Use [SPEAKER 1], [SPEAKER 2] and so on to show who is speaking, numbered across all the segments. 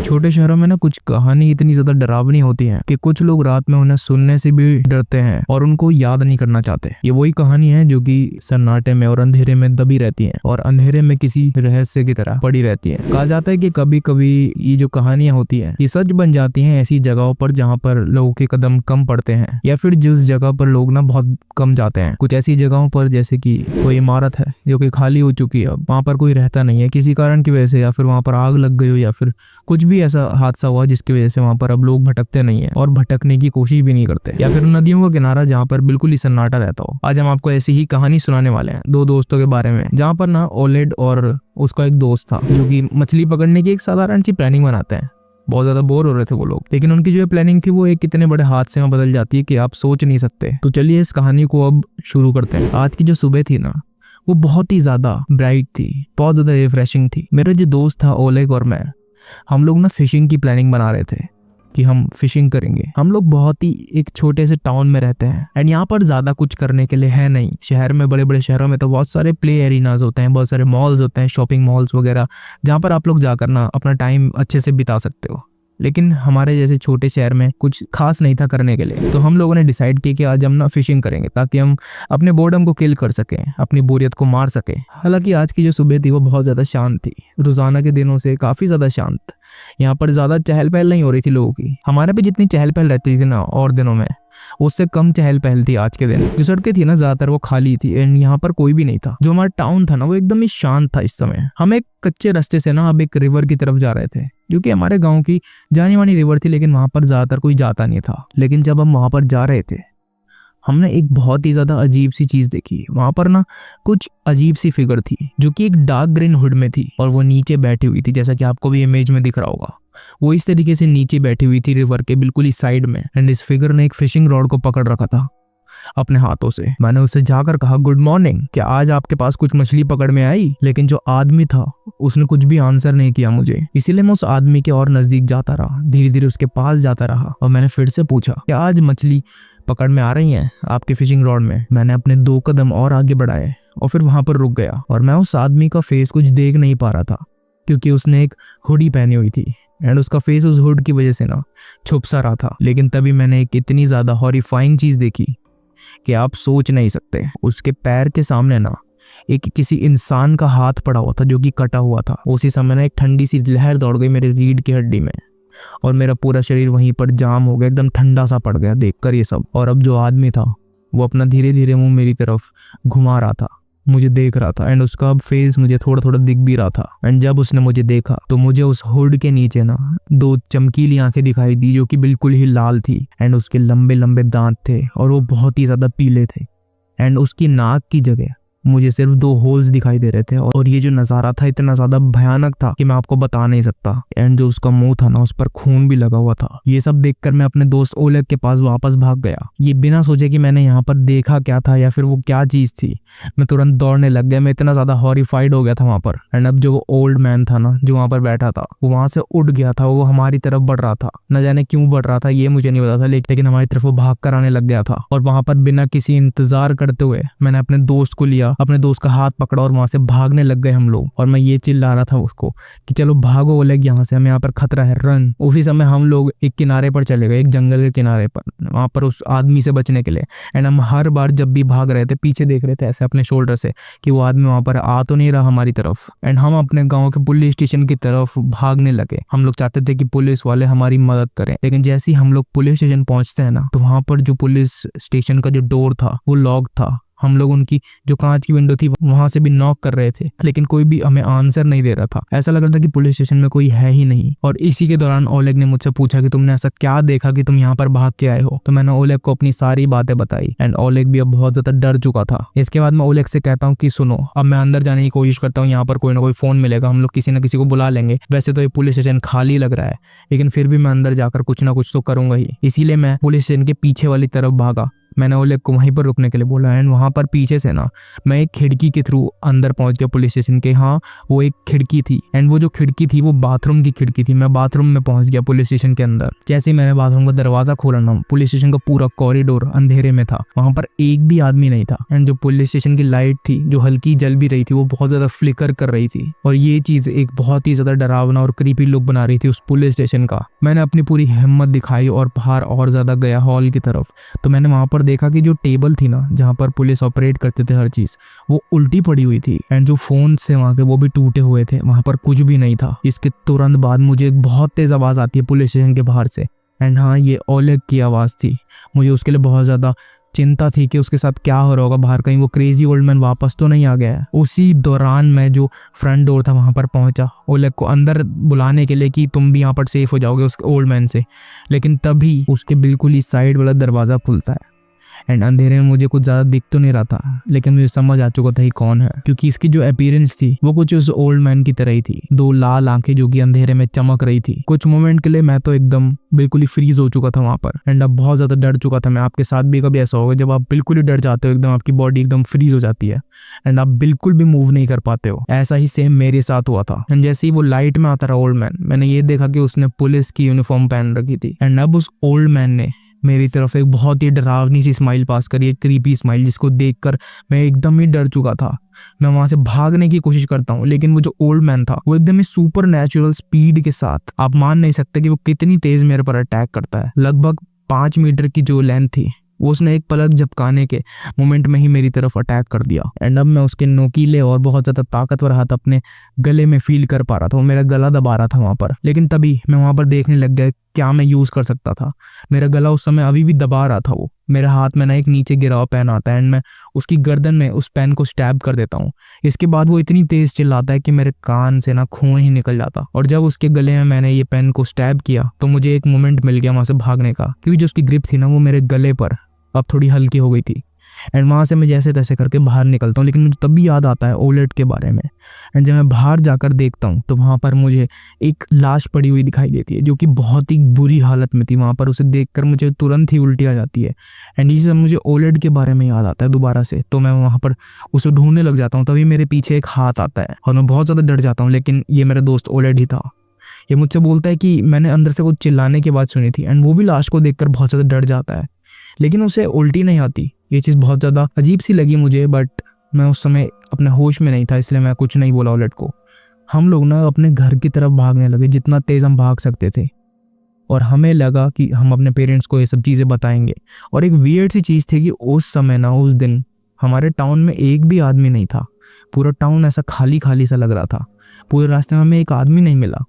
[SPEAKER 1] छोटे शहरों में ना कुछ कहानी इतनी ज्यादा डरावनी होती है कि कुछ लोग रात में उन्हें सुनने से भी डरते हैं और उनको याद नहीं करना चाहते। ये वही कहानी है जो कि सन्नाटे में और अंधेरे में दबी रहती है और अंधेरे में किसी रहस्य की तरह पड़ी रहती है। कहा जाता है कि कभी कभी ये जो कहानियां होती है ये सच बन जाती हैं ऐसी जगहों पर जहाँ पर लोगों के कदम कम पड़ते हैं या फिर जिस जगह पर लोग ना बहुत कम जाते हैं। कुछ ऐसी जगहों पर जैसे कि कोई इमारत है जो कि खाली हो चुकी है, वहां पर कोई रहता नहीं है किसी कारण की वजह से, या फिर वहां पर आग लग गई हो या फिर कुछ भी ऐसा हादसा हुआ जिसकी वजह से वहां पर अब लोग भटकते नहीं है और भटकने की कोशिश भी नहीं करते, या फिर नदियों का किनारा जहाँ पर बिल्कुल ही सन्नाटा रहता हो। आज हम आपको ऐसी ही कहानी सुनाने वाले हैं दो दोस्तों के बारे में, जहाँ पर ना ओलेड और उसका एक दोस्त था जो कि मछली पकड़ने की एक साधारण सी प्लानिंग बनाते हैं। बहुत ज्यादा बोर हो रहे थे वो लोग, लेकिन उनकी जो प्लानिंग थी वो एक कितने बड़े हादसे में बदल जाती है कि आप सोच नहीं सकते। तो चलिए इस कहानी को अब शुरू करते हैं। आज की जो सुबह थी ना वो बहुत ही ज्यादा ब्राइट थी, बहुत ज्यादा रिफ्रेशिंग थी। मेरा जो दोस्त था ओलेग और मैं, हम लोग ना फिशिंग की प्लानिंग बना रहे थे कि हम फिशिंग करेंगे। हम लोग बहुत ही एक छोटे से टाउन में रहते हैं एंड यहाँ पर ज्यादा कुछ करने के लिए है नहीं। शहर में, बड़े बड़े शहरों में तो बहुत सारे प्ले एरिनाज होते हैं, बहुत सारे मॉल्स होते हैं, शॉपिंग मॉल्स वगैरह, जहाँ पर आप लोग जाकर ना अपना टाइम अच्छे से बिता सकते हो। लेकिन हमारे जैसे छोटे शहर में कुछ खास नहीं था करने के लिए। तो हम लोगों ने डिसाइड किया कि आज हम ना फिशिंग करेंगे ताकि हम अपने बोर्डम को किल कर सकें, अपनी बोरियत को मार सकें। हालांकि आज की जो सुबह थी वो बहुत ज़्यादा शांत थी, रोजाना के दिनों से काफ़ी ज़्यादा शांत। यहाँ पर ज़्यादा चहल पहल नहीं हो रही थी लोगों की। हमारे पे जितनी चहल पहल रहती थी ना और दिनों में, उससे कम चहल पहल थी आज के दिन। जो सड़कें थी ना ज्यादातर वो खाली थी एंड यहाँ पर कोई भी नहीं था। जो हमारा टाउन था ना वो एकदम ही शांत था इस समय। हम एक कच्चे रास्ते से ना अब एक रिवर की तरफ जा रहे थे जो कि हमारे गांव की जानी मानी रिवर थी, लेकिन वहां पर ज्यादातर कोई जाता नहीं था। लेकिन जब हम वहां पर जा रहे थे हमने एक बहुत ही ज्यादा अजीब सी चीज देखी। वहां पर ना कुछ अजीब सी फिगर थी जो कि एक डार्क ग्रीन हुड में थी और वो नीचे बैठी हुई थी, जैसा कि आपको भी इमेज में दिख रहा होगा। वो इस तरीके से नीचे बैठी हुई थी रिवर के बिल्कुल ही साइड में एंड इस फिगर ने एक फिशिंग रॉड को पकड़ रखा था अपने हाथों से। मैंने उससे जाकर कहा, गुड मॉर्निंग, क्या आज आपके पास कुछ मछली पकड़ में आई? लेकिन जो आदमी था उसने कुछ भी आंसर नहीं किया मुझे। इसीलिए मैं उस आदमी के और नजदीक जाता रहा, धीरे धीरे उसके पास जाता रहा और मैंने फिर से पूछा, क्या आज मछली पकड़ में आ रही हैं आपके फिशिंग रॉड में? मैंने अपने 2 कदम और आगे बढ़ाए और फिर वहां पर रुक गया और मैं उस आदमी का फेस कुछ देख नहीं पा रहा था क्योंकि उसने एक हुडी पहनी हुई थी एंड उसका फेस उस हुड की वजह से ना छुप सा रहा था। लेकिन तभी मैंने एक इतनी ज्यादा हॉरिफाइंग चीज देखी कि आप सोच नहीं सकते। उसके पैर के सामने ना एक किसी इंसान का हाथ पड़ा हुआ था जो कि कटा हुआ था। उसी समय ना एक ठंडी सी लहर दौड़ गई मेरी रीढ़ की हड्डी में और मेरा पूरा शरीर वहीं पर जाम हो गया, एकदम ठंडा सा पड़ गया देखकर ये सब। और अब जो आदमी था वो अपना धीरे धीरे मुंह मेरी तरफ घुमा रहा था, मुझे देख रहा था एंड उसका फेस मुझे थोड़ा थोड़ा दिख भी रहा था। एंड जब उसने मुझे देखा तो मुझे उस हुड के नीचे ना 2 चमकीली आंखें दिखाई दी जो कि बिल्कुल ही लाल थी एंड उसके लंबे लंबे दांत थे और वो बहुत ही ज्यादा पीले थे एंड उसकी नाक की जगह मुझे सिर्फ 2 होल्स दिखाई दे रहे थे। और ये जो नजारा था इतना ज्यादा भयानक था कि मैं आपको बता नहीं सकता। एंड जो उसका मुंह था ना उस पर खून भी लगा हुआ था। ये सब देखकर मैं अपने दोस्त ओलेग के पास वापस भाग गया, ये बिना सोचे कि मैंने यहाँ पर देखा क्या था या फिर वो क्या चीज थी। मैं तुरंत दौड़ने लग गया, मैं इतना ज्यादा हॉरिफाइड हो गया था वहां पर। एंड अब जो ओल्ड मैन था ना जो वहां पर बैठा था वो वहां से उठ गया था, वो हमारी तरफ बढ़ रहा था। न जाने क्यों बढ़ रहा था ये मुझे नहीं पता था, लेकिन हमारी तरफ वो भाग कर आने लग गया था। और वहां पर बिना किसी इंतजार करते हुए मैंने अपने दोस्त को लिया, अपने दोस्त का हाथ पकड़ा और वहां से भागने लग गए हम लोग। और मैं ये चिल्ला रहा था उसको कि चलो भागो ओलेग, यहाँ से, हमें यहाँ पर खतरा है, रन। उसी समय हम लोग एक किनारे पर चले गए, एक जंगल के किनारे पर, वहां पर उस आदमी से बचने के लिए। एंड हम हर बार जब भी भाग रहे थे पीछे देख रहे थे ऐसे अपने शोल्डर से कि वो आदमी वहां पर आ तो नहीं रहा हमारी तरफ। एंड हम अपने गाँव के पुलिस स्टेशन की तरफ भागने लगे। हम लोग चाहते थे कि पुलिस वाले हमारी मदद करें, लेकिन जैसे ही हम लोग पुलिस स्टेशन पहुंचते हैं ना तो वहां पर जो पुलिस स्टेशन का जो डोर था वो लॉक था। हम लोग उनकी जो कांच की विंडो थी वहां से भी नॉक कर रहे थे, लेकिन कोई भी हमें आंसर नहीं दे रहा था। ऐसा लग रहा था कि पुलिस स्टेशन में कोई है ही नहीं। और इसी के दौरान ओलेग ने मुझसे पूछा कि तुमने ऐसा क्या देखा कि तुम यहाँ पर भाग के आए हो? तो मैंने ओलेग को अपनी सारी बातें बताई एंड ओलेग भी अब बहुत ज्यादा डर चुका था। इसके बाद मैं ओलेग से कहता हूँ कि सुनो, अब मैं अंदर जाने की कोशिश करता हूँ, यहाँ पर कोई ना कोई फोन मिलेगा, हम लोग किसी न किसी को बुला लेंगे। वैसे तो ये पुलिस स्टेशन खाली लग रहा है, लेकिन फिर भी मैं अंदर जाकर कुछ ना कुछ तो करूंगा ही। इसीलिए मैं पुलिस स्टेशन के पीछे वाली तरफ भागा। मैंने ओलेग को वहीं पर रुकने के लिए बोला एंड वहाँ पर पीछे से ना मैं एक खिड़की के थ्रू अंदर पहुंच गया पुलिस स्टेशन के। हाँ, वो एक खिड़की थी एंड वो जो खिड़की थी वो बाथरूम की खिड़की थी। मैं बाथरूम में पहुंच गया पुलिस स्टेशन के अंदर। जैसे ही मैंने बाथरूम का दरवाजा खोला ना, पुलिस स्टेशन का पूरा कॉरिडोर अंधेरे में था, वहां पर एक भी आदमी नहीं था एंड जो पुलिस स्टेशन की लाइट थी जो हल्की जल भी रही थी वो बहुत ज्यादा फ्लिकर कर रही थी और ये चीज एक बहुत ही ज्यादा डरावना और क्रीपी लुक बना रही थी उस पुलिस स्टेशन का। मैंने अपनी पूरी हिम्मत दिखाई और बाहर और ज्यादा गया हॉल की तरफ, तो मैंने वहां पर देखा कि जो टेबल थी ना जहां पर पुलिस ऑपरेट करते थे हर चीज, वो उल्टी पड़ी हुई थी एंड जो फोन से वहां के वो भी टूटे हुए थे, वहां पर कुछ भी नहीं था। इसके तुरंत बाद मुझे एक बहुत तेज आवाज आती है पुलिस स्टेशन के बाहर से एंड हाँ, ये ओलेग की आवाज थी। मुझे उसके लिए बहुत ज्यादा चिंता थी कि उसके साथ क्या हो रहा होगा बाहर, कहीं वो क्रेजी ओल्ड मैन वापस तो नहीं आ गया है। उसी दौरान मैं जो फ्रंट डोर था वहां पर पहुंचा ओलेग को अंदर बुलाने के लिए कि तुम भी यहाँ पर सेफ हो जाओगे उस ओल्ड मैन से, लेकिन तभी उसके बिल्कुल ही साइड वाला दरवाजा खुलता है एंड अंधेरे में मुझे कुछ ज्यादा दिख तो नहीं रहा था, लेकिन मुझे समझ आ चुका था ये कौन है, क्योंकि इसकी जो अपीयरेंस थी वो कुछ उस ओल्ड मैन की तरह ही थी। दो लाल आंखें जो कि अंधेरे में चमक रही थी। कुछ मोमेंट के लिए मैं तो एकदम बिल्कुल ही फ्रीज हो चुका था वहां पर एंड अब बहुत ज्यादा डर चुका था मैं। आपके साथ भी कभी ऐसा होगा जब आप बिल्कुल ही डर जाते हो, एकदम आपकी बॉडी एकदम फ्रीज हो जाती है एंड आप बिल्कुल भी मूव नहीं कर पाते हो। ऐसा ही सेम मेरे साथ हुआ था एंड जैसे ही वो लाइट में आता रहा ओल्ड मैन, मैंने ये देखा कि उसने पुलिस की यूनिफॉर्म पहन रखी थी एंड अब उस ओल्ड मैन ने मेरी तरफ एक बहुत ही डरावनी सी स्माइल पास करी, एक क्रीपी स्माइल जिसको देखकर मैं एकदम ही डर चुका था। मैं वहां से भागने की कोशिश करता हूँ, लेकिन वो जो ओल्ड मैन था वो एकदम ही सुपर नेचुरल स्पीड के साथ, आप मान नहीं सकते कि वो कितनी तेज मेरे पर अटैक करता है। लगभग 5 मीटर की जो लेंथ थी वो उसने एक पलक झपकाने के मोमेंट में ही मेरी तरफ अटैक कर दिया एंड अब मैं उसके नोकीले और बहुत ज्यादा ताकतवर हाथ अपने गले में फील कर पा रहा था। वो मेरा गला दबा रहा था वहां पर, लेकिन तभी मैं वहां पर देखने लग गया क्या मैं यूज कर सकता था। मेरा गला उस समय अभी भी दबा रहा था। वो मेरे हाथ में ना एक नीचे गिरा हुआ पेन आता है एंड मैं उसकी गर्दन में उस पेन को स्टैब कर देता हूँ। इसके बाद वो इतनी तेज चिल्लाता है कि मेरे कान से ना खून ही निकल जाता और जब उसके गले में मैंने ये पेन को स्टैब किया तो मुझे एक मोमेंट मिल गया वहां से भागने का, क्योंकि जो उसकी ग्रिप थी ना वो मेरे गले पर अब थोड़ी हल्की हो गई थी एंड वहां से मैं जैसे तैसे करके बाहर निकलता हूँ। लेकिन मुझे तब भी याद आता है ओलेट के बारे में एंड जब मैं बाहर जाकर देखता हूँ तो वहां पर मुझे एक लाश पड़ी हुई दिखाई देती है जो कि बहुत ही बुरी हालत में थी। वहां पर उसे देखकर मुझे तुरंत ही उल्टी आ जाती है एंड ये सब मुझे ओलेट के बारे में याद आता है दोबारा से। तो मैं वहां पर उसे ढूंढने लग जाता हूँ, तभी मेरे पीछे एक हाथ आता है और मैं बहुत ज्यादा डर जाता हूँ। लेकिन ये मेरा दोस्त ओलेट ही था। ये मुझसे बोलता है कि मैंने अंदर से कुछ चिल्लाने की बात सुनी थी एंड वो भी लाश को देखकर बहुत ज्यादा डर जाता है, लेकिन उसे उल्टी नहीं आती। ये चीज़ बहुत ज़्यादा अजीब सी लगी मुझे, बट मैं उस समय अपने होश में नहीं था, इसलिए मैं कुछ नहीं बोला ओलेट को। हम लोग ना अपने घर की तरफ भागने लगे जितना तेज़ हम भाग सकते थे और हमें लगा कि हम अपने पेरेंट्स को ये सब चीज़ें बताएंगे। और एक वियर्ड सी चीज़ थी कि उस समय ना उस दिन हमारे टाउन में एक भी आदमी नहीं था। पूरा टाउन ऐसा खाली खाली सा लग रहा था। पूरे रास्ते में हमें एक आदमी नहीं मिला।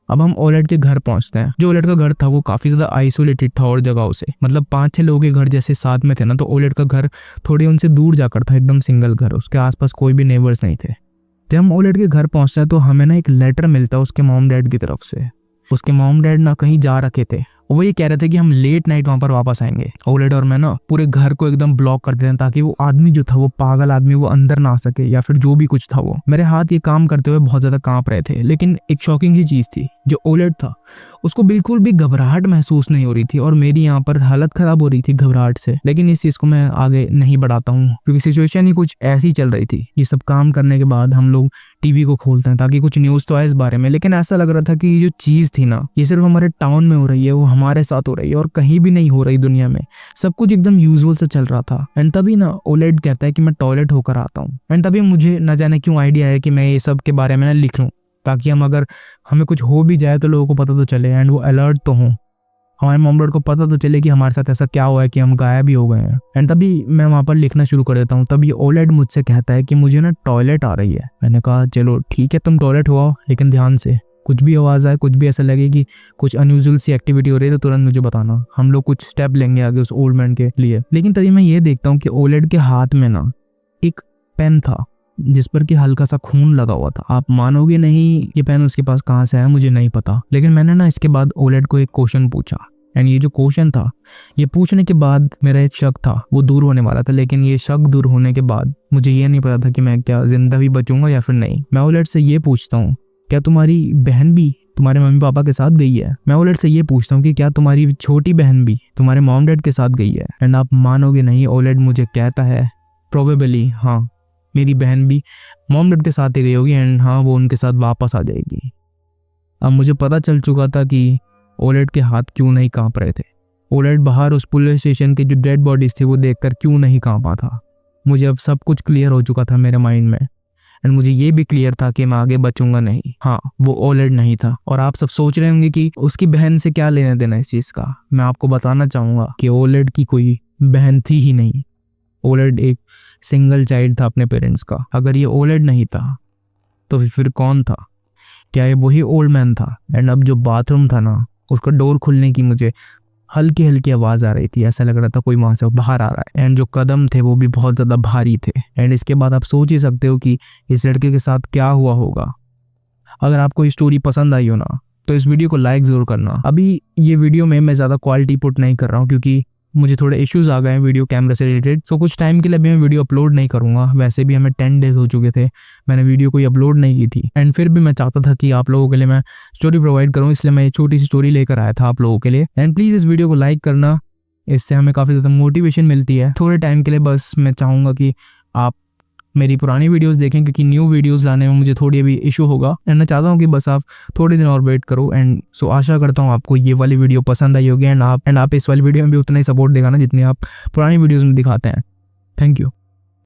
[SPEAKER 1] अब हम ओलेट के घर पहुंचते हैं। जो ओलेट का घर था वो काफी ज्यादा आइसोलेटेड था और जगहों से, मतलब 5-6 लोगों के घर जैसे साथ में थे ना, तो ओलेट का घर थोड़े उनसे दूर जाकर था, एकदम सिंगल घर, उसके आसपास कोई भी नेबर्स नहीं थे। जब हम ओलेट के घर पहुंचते हैं तो हमें ना एक लेटर मिलता है उसके मॉम डैड की तरफ से। उसके मॉम डैड ना कहीं जा रखे थे, वो ये कह रहे थे कि हम लेट नाइट वहां पर वापस आएंगे। ओलेट और मैं ना पूरे घर को एकदम ब्लॉक कर देते हैं ताकि वो आदमी जो था, वो पागल आदमी, वो अंदर ना आ सके या फिर जो भी कुछ था वो। मेरे हाथ ये काम करते हुए बहुत ज्यादा कांप रहे थे। लेकिन एक शॉकिंग सी चीज थी, जो ओलेट था उसको बिल्कुल भी घबराहट महसूस नहीं हो रही थी और मेरी यहाँ पर हालत खराब हो रही थी घबराहट से। लेकिन इस चीज को मैं आगे नहीं बढ़ाता हूँ क्योंकि सिचुएशन ही कुछ ऐसी चल रही थी। ये सब काम करने के बाद हम लोग टीवी को खोलते हैं ताकि कुछ न्यूज तो आए इस बारे में, लेकिन ऐसा लग रहा था कि ये जो चीज थी ना, ये सिर्फ हमारे टाउन में हो रही है, वो हमारे साथ हो रही है और कहीं भी नहीं हो रही दुनिया में। सब कुछ एकदम यूजुअल से चल रहा था। एंड तभी ना ओलेट कहता है कि मैं टॉयलेट होकर आता हूँ। एंड तभी मुझे न जाने क्यों आइडिया है कि मैं ये सब के बारे में ना लिख लूँ ताकि हम अगर हमें कुछ हो भी जाए तो लोगों को पता तो चले एंड वो अलर्ट तो हों, हमारे मॉम डैड को पता तो चले कि हमारे साथ ऐसा क्या हुआ है कि हम गायब भी हो गए हैं। एंड तभी मैं वहां पर लिखना शुरू कर देता हूँ। तभी ओलेट मुझसे कहता है कि मुझे ना टॉयलेट आ रही है। मैंने कहा चलो ठीक है, तुम टॉयलेट हो आओ, लेकिन ध्यान से, कुछ भी आवाज़ आए, कुछ भी ऐसा लगे कि कुछ अनयूजुअल सी एक्टिविटी हो रही है तो तुरंत मुझे बताना, हम लोग कुछ स्टेप लेंगे आगे उस ओल्ड मैन के लिए। लेकिन तभी मैं ये देखता हूँ कि ओलेट के हाथ में ना एक पेन था जिस पर कि हल्का सा खून लगा हुआ था। आप मानोगे नहीं, ये पेन उसके पास कहाँ से आया मुझे नहीं पता। लेकिन मैंने ना इसके बाद ओलेट को एक क्वेश्चन पूछा एंड ये जो क्वेश्चन था, ये पूछने के बाद मेरा एक शक था वो दूर होने वाला था। लेकिन ये शक दूर होने के बाद मुझे ये नहीं पता था कि मैं क्या जिंदा भी बचूंगा या फिर नहीं। मैं ओलेट से ये पूछता हूँ, क्या तुम्हारी बहन भी तुम्हारे मम्मी पापा के साथ गई है। मैं ओलेड से ये पूछता हूँ कि क्या तुम्हारी छोटी बहन भी तुम्हारे मॉम डैड के साथ गई है? एंड आप मानोगे नहीं, ओलेड मुझे कहता है प्रोबेबली हाँ, मेरी बहन भी मॉम डैड के साथ ही गई होगी एंड हाँ, वो उनके साथ वापस आ जाएगी। अब मुझे पता चल चुका था कि ओलेड के हाथ क्यों नहीं कांप रहे थे। ओलेड बाहर उस पुलिस स्टेशन के जो डेड बॉडीज थी वो देखकर क्यों नहीं कांपा था। मुझे अब सब कुछ क्लियर हो चुका था मेरे माइंड में एंड मुझे ये भी क्लियर था कि मैं आगे बचूंगा नहीं। हाँ, वो ओलेड नहीं था। और आप सब सोच रहे होंगे कि उसकी बहन से क्या लेना देना इस चीज का। मैं आपको बताना चाहूंगा कि ओलेड की कोई बहन थी ही नहीं। ओलेड एक सिंगल चाइल्ड था अपने पेरेंट्स का। अगर ये ओलेड नहीं था तो फिर कौन था? क्या ये वही ओल्ड मैन था? एंड अब जो बाथरूम था ना, उसका डोर खुलने की मुझे हल्की हल्की आवाज आ रही थी। ऐसा लग रहा था कोई वहां से बाहर आ रहा है एंड जो कदम थे वो भी बहुत ज्यादा भारी थे। एंड इसके बाद आप सोच ही सकते हो कि इस लड़के के साथ क्या हुआ होगा। अगर आपको ये स्टोरी पसंद आई हो ना तो इस वीडियो को लाइक जरूर करना। अभी ये वीडियो में मैं ज्यादा क्वालिटी पुट नहीं कर रहा हूँ क्योंकि मुझे थोड़े इश्यूज आ गए हैं वीडियो कैमरा से रिलेटेड। तो कुछ टाइम के लिए भी मैं वीडियो अपलोड नहीं करूंगा। वैसे भी हमें 10 डेज हो चुके थे, मैंने वीडियो कोई अपलोड नहीं की थी। एंड फिर भी मैं चाहता था कि आप लोगों के लिए मैं स्टोरी प्रोवाइड करूं, इसलिए मैं ये छोटी सी स्टोरी लेकर आया था आप लोगों के लिए। एंड प्लीज इस वीडियो को लाइक करना, इससे हमें काफी ज्यादा मोटिवेशन मिलती है। थोड़े टाइम के लिए बस मैं चाहूंगा कि आप मेरी पुरानी वीडियोस देखें क्योंकि न्यू वीडियोस लाने में मुझे थोड़ी अभी इशू होगा एंड मैं चाहता हूँ कि बस आप थोड़े दिन और वेट करो। एंड सो आशा करता हूँ आपको ये वाली वीडियो पसंद आई होगी एंड आप इस वाली वीडियो में भी उतना ही सपोर्ट देगा ना जितनी आप पुरानी वीडियोस में दिखाते हैं। Thank you.